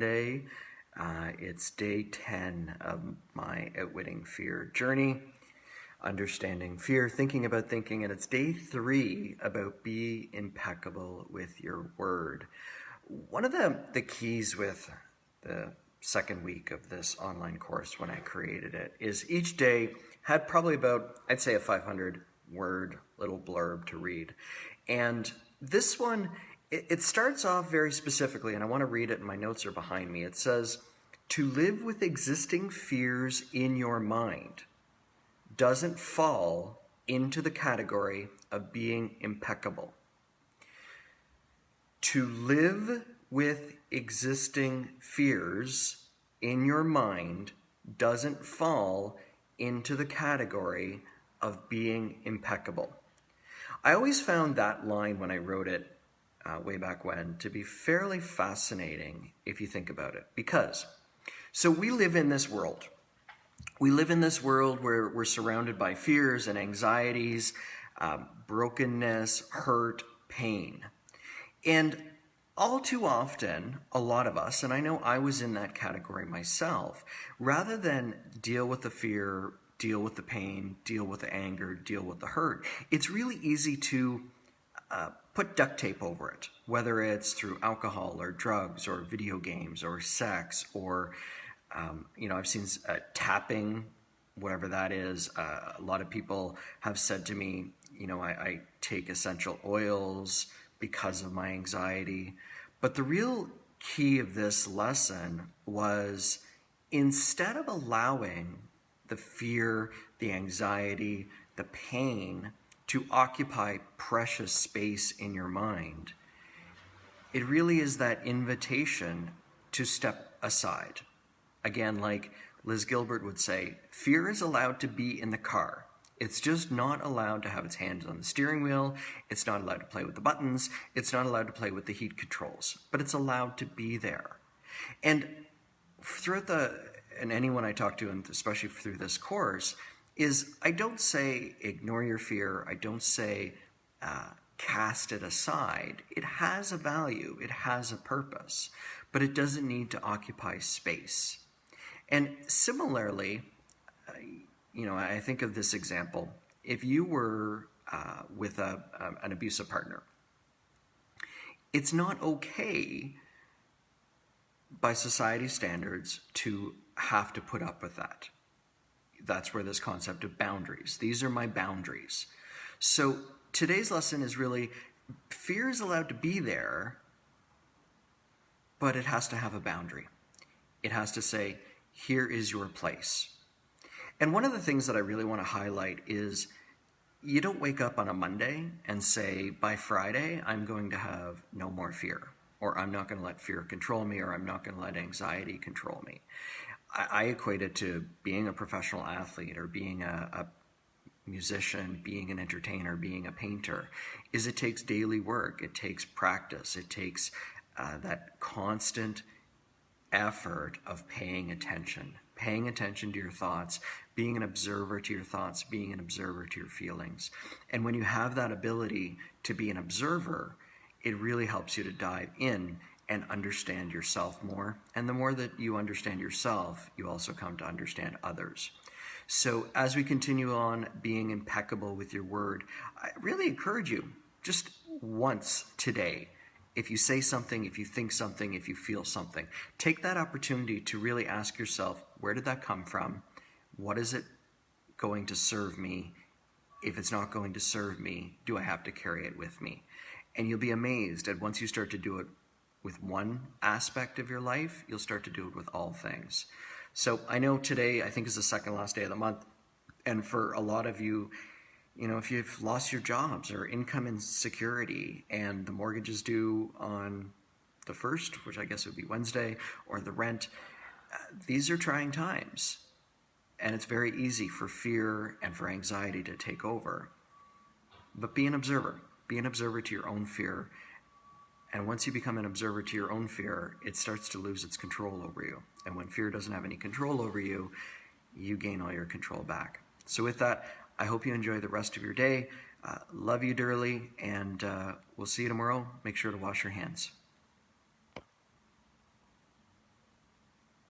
Monday. It's day 10 of my Outwitting Fear journey, understanding fear, thinking about thinking, and it's day 3 about be impeccable with your word. One of the keys with the second week of this online course when I created it is each day had probably about, I'd say, a 500 word little blurb to read. And this one, it starts off very specifically, and I want to read it, and my notes are behind me. It says, to live with existing fears in your mind doesn't fall into the category of being impeccable. To live with existing fears in your mind doesn't fall into the category of being impeccable. I always found that line when I wrote it way back when to be fairly fascinating if you think about it. Because, so we live in this world. We live in this world where we're surrounded by fears and anxieties, brokenness, hurt, pain. And all too often, a lot of us, and I know I was in that category myself, rather than deal with the fear, deal with the pain, deal with the anger, deal with the hurt, it's really easy to put duct tape over it, whether it's through alcohol or drugs or video games or sex or, I've seen tapping, whatever that is. A lot of people have said to me, I take essential oils because of my anxiety. But the real key of this lesson was, instead of allowing the fear, the anxiety, the pain to occupy precious space in your mind, it really is that invitation to step aside. Again, like Liz Gilbert would say, fear is allowed to be in the car. It's just not allowed to have its hands on the steering wheel. It's not allowed to play with the buttons. It's not allowed to play with the heat controls, but it's allowed to be there. And throughout and anyone I talk to, and especially through this course, is I don't say ignore your fear. I don't say cast it aside. It has a value. It has a purpose, but it doesn't need to occupy space. And similarly, I think of this example. If you were with an abusive partner, it's not okay by society standards to have to put up with that. That's where this concept of boundaries. These are my boundaries. So today's lesson is really, fear is allowed to be there, but it has to have a boundary. It has to say, here is your place. And one of the things that I really want to highlight is, you don't wake up on a Monday and say, by Friday, I'm going to have no more fear, or I'm not going to let fear control me, or I'm not going to let anxiety control me. I equate it to being a professional athlete, or being a musician, being an entertainer, being a painter, is it takes daily work, it takes practice, it takes that constant effort of paying attention to your thoughts, being an observer to your thoughts, being an observer to your feelings. And when you have that ability to be an observer, it really helps you to dive in and understand yourself more. And the more that you understand yourself, you also come to understand others. So as we continue on being impeccable with your word, I really encourage you, just once today, if you say something, if you think something, if you feel something, take that opportunity to really ask yourself, where did that come from? What is it going to serve me? If it's not going to serve me, do I have to carry it with me? And you'll be amazed that once you start to do it with one aspect of your life, you'll start to do it with all things. So I know today, I think, is the second last day of the month. And for a lot of you, if you've lost your jobs or income insecurity and the mortgage is due on the 1st, which I guess would be Wednesday, or the rent, these are trying times. And it's very easy for fear and for anxiety to take over. But be an observer. Be an observer to your own fear. And once you become an observer to your own fear, it starts to lose its control over you. And when fear doesn't have any control over you, you gain all your control back. So with that, I hope you enjoy the rest of your day. Love you dearly, and we'll see you tomorrow. Make sure to wash your hands.